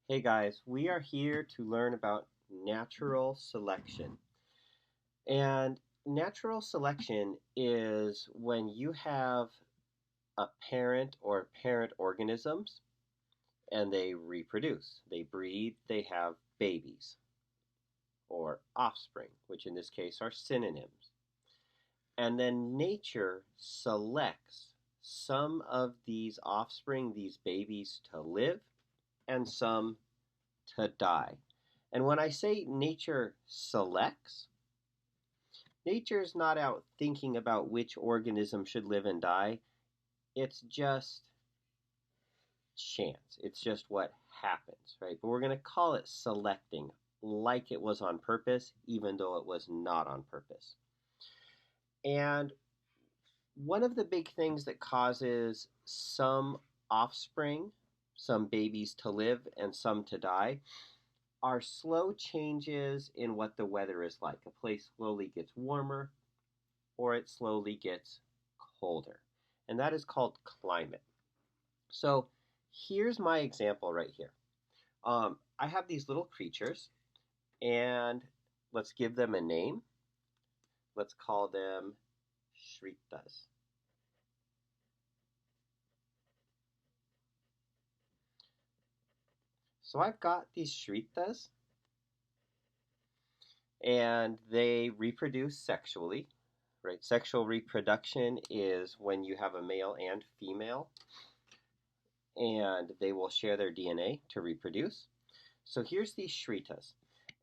Hey guys, we are here to learn about natural selection. And natural selection is when you have a parent or parent organisms and they reproduce. They breed, they have babies or offspring, which in this case are synonyms. And then nature selects some of these offspring, these babies, to live and some to die. And when I say nature selects, nature's not out thinking about which organism should live and die. It's just chance. It's just what happens, right? But we're going to call it selecting like it was on purpose, even though it was not on purpose. And one of the big things that causes some offspring, some babies to live and some to die, are slow changes in what the weather is like. A place slowly gets warmer or it slowly gets colder. And that is called climate. So here's my example right here. I have these little creatures, and let's give them a name. Let's call them Shritas. So I've got these Shritas, and they reproduce sexually, right? Sexual reproduction is when you have a male and female, and they will share their DNA to reproduce. So here's these Shritas,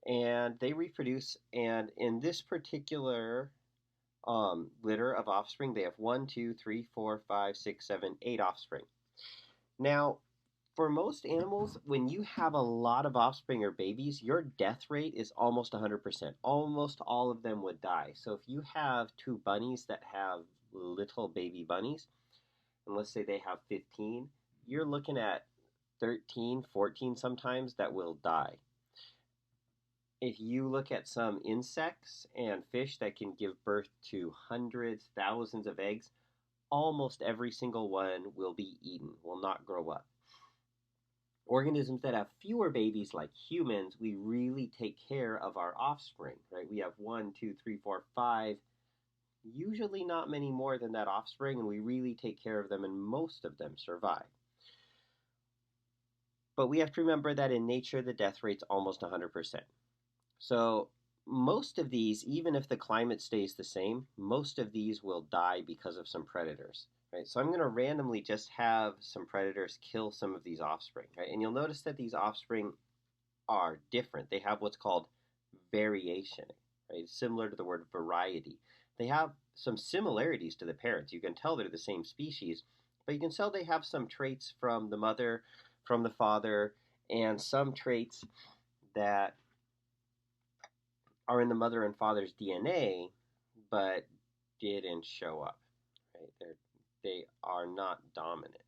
and they reproduce. And in this particular litter of offspring, they have one, two, three, four, five, six, seven, eight offspring. Now, for most animals, when you have a lot of offspring or babies, your death rate is almost 100%. Almost all of them would die. So if you have two bunnies that have little baby bunnies, and let's say they have 15, you're looking at 13, 14 sometimes that will die. If you look at some insects and fish that can give birth to hundreds, thousands of eggs, almost every single one will be eaten, will not grow up. Organisms that have fewer babies like humans, we really take care of our offspring, right? We have one, two, three, four, five, usually not many more than that offspring, and we really take care of them, and most of them survive. But we have to remember that in nature, the death rate's almost 100%. So most of these, even if the climate stays the same, most of these will die because of some predators. Right? So I'm going to randomly just have some predators kill some of these offspring. Right? And you'll notice that these offspring are different. They have what's called variation, right? Similar to the word variety. They have some similarities to the parents. You can tell they're the same species, but you can tell they have some traits from the mother, from the father, and some traits that are in the mother and father's DNA, but didn't show up. Right? They are not dominant.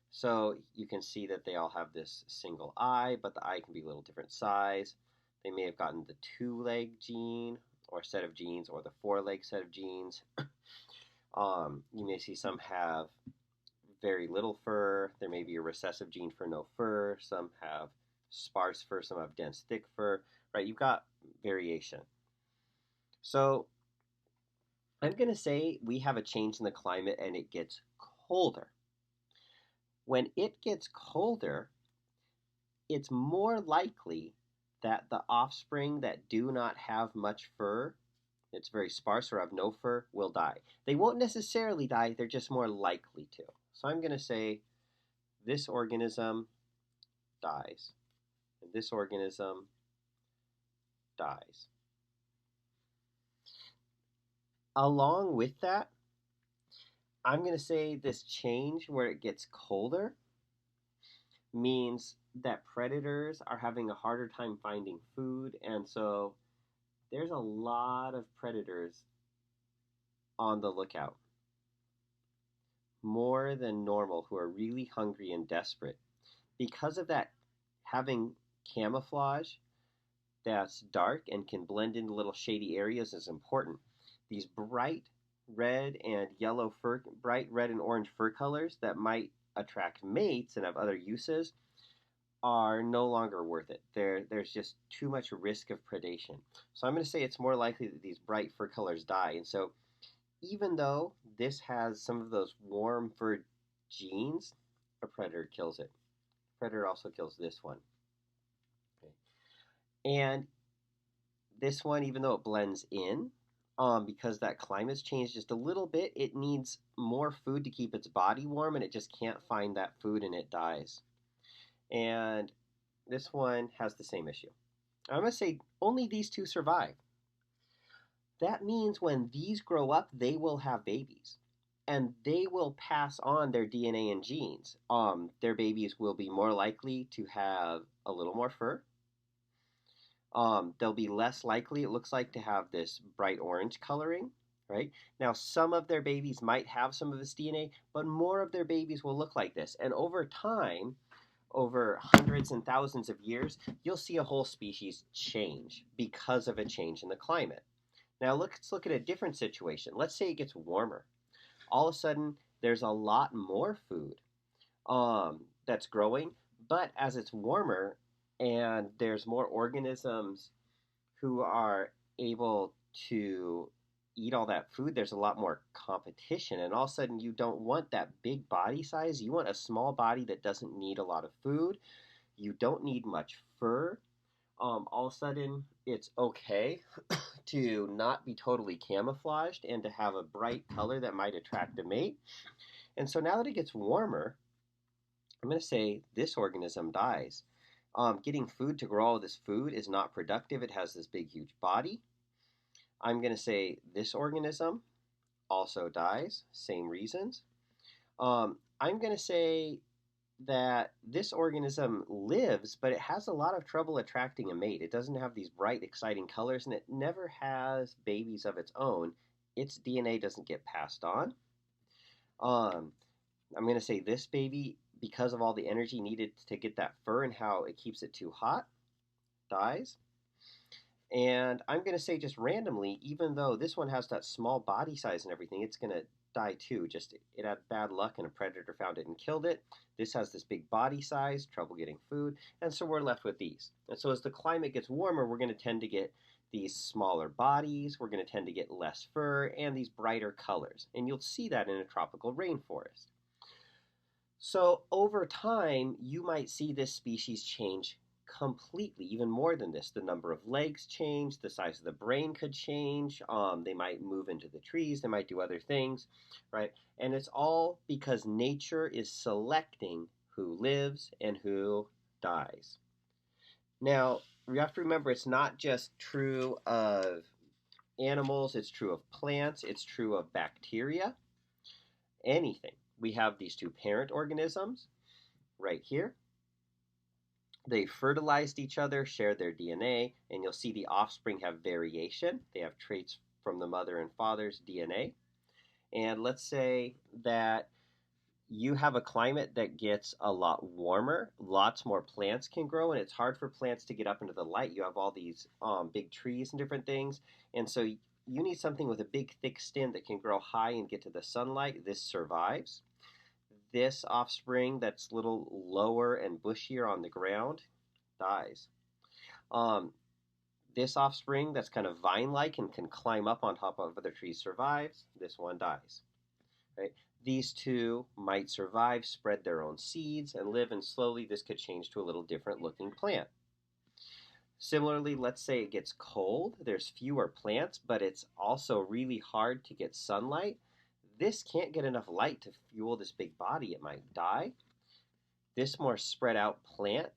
So you can see that they all have this single eye, but the eye can be a little different size. They may have gotten the two-leg gene or set of genes or the four-leg set of genes. You may see some have very little fur. There may be a recessive gene for no fur. Some have sparse fur. Some have dense, thick fur. Right? You've got variation. So I'm going to say we have a change in the climate and it gets colder. When it gets colder, it's more likely that the offspring that do not have much fur, it's very sparse or have no fur, will die. They won't necessarily die, they're just more likely to. So I'm going to say this organism dies, and this organism dies. Along with that, I'm going to say this change where it gets colder means that predators are having a harder time finding food, and so there's a lot of predators on the lookout, more than normal, who are really hungry and desperate. Because of that, having camouflage that's dark and can blend into little shady areas is important. These bright red and yellow fur, bright red and orange fur colors that might attract mates and have other uses are no longer worth it. There's just too much risk of predation. So I'm going to say it's more likely that these bright fur colors die. And so even though this has some of those warm fur genes, a predator kills it. Predator also kills this one. Okay. And this one, even though it blends in, because that climate's changed just a little bit, it needs more food to keep its body warm, and it just can't find that food, and it dies. And this one has the same issue. I'm going to say only these two survive. That means when these grow up, they will have babies. And they will pass on their DNA and genes. Their babies will be more likely to have a little more fur. They'll be less likely, it looks like, to have this bright orange coloring, right? Now, some of their babies might have some of this DNA, but more of their babies will look like this. And over time, over hundreds and thousands of years, you'll see a whole species change because of a change in the climate. Now, let's look at a different situation. Let's say it gets warmer. All of a sudden, there's a lot more food that's growing, but as it's warmer, and there's more organisms who are able to eat all that food, there's a lot more competition. And all of a sudden, you don't want that big body size. You want a small body that doesn't need a lot of food. You don't need much fur. All of a sudden, it's okay to not be totally camouflaged and to have a bright color that might attract a mate. And so now that it gets warmer, I'm going to say this organism dies. Getting food to grow all this food is not productive. It has this big, huge body. I'm going to say this organism also dies, same reasons. I'm going to say that this organism lives, but it has a lot of trouble attracting a mate. It doesn't have these bright, exciting colors, and it never has babies of its own. Its DNA doesn't get passed on. I'm going to say this baby, because of all the energy needed to get that fur and how it keeps it too hot, dies. And I'm going to say just randomly, even though this one has that small body size and everything, it's going to die too. Just it had bad luck and a predator found it and killed it. This has this big body size, trouble getting food, and so we're left with these. And so as the climate gets warmer, we're going to tend to get these smaller bodies, we're going to tend to get less fur, and these brighter colors. And you'll see that in a tropical rainforest. So over time, you might see this species change completely, even more than this. The number of legs change, the size of the brain could change, they might move into the trees, they might do other things, right? And it's all because nature is selecting who lives and who dies. Now, we have to remember it's not just true of animals, it's true of plants, it's true of bacteria, anything. We have these two parent organisms right here. They fertilized each other, shared their DNA, and you'll see the offspring have variation. They have traits from the mother and father's DNA. And let's say that you have a climate that gets a lot warmer, lots more plants can grow, and it's hard for plants to get up into the light. You have all these big trees and different things, and so you need something with a big, thick stem that can grow high and get to the sunlight. This survives. This offspring that's a little lower and bushier on the ground dies. This offspring that's kind of vine-like and can climb up on top of other trees survives. This one dies. Right? These two might survive, spread their own seeds, and live, and slowly this could change to a little different looking plant. Similarly, let's say it gets cold. There's fewer plants, but it's also really hard to get sunlight. This can't get enough light to fuel this big body. It might die. This more spread out plant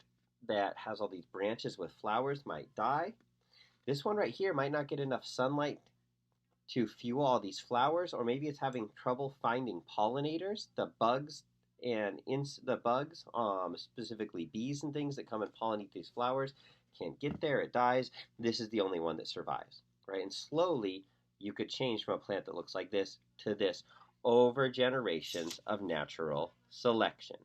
that has all these branches with flowers might die. This one right here might not get enough sunlight to fuel all these flowers, or maybe it's having trouble finding pollinators, the bugs, specifically bees and things that come and pollinate these flowers, can't get there, it dies. This is the only one that survives, right? And slowly you could change from a plant that looks like this to this over generations of natural selection.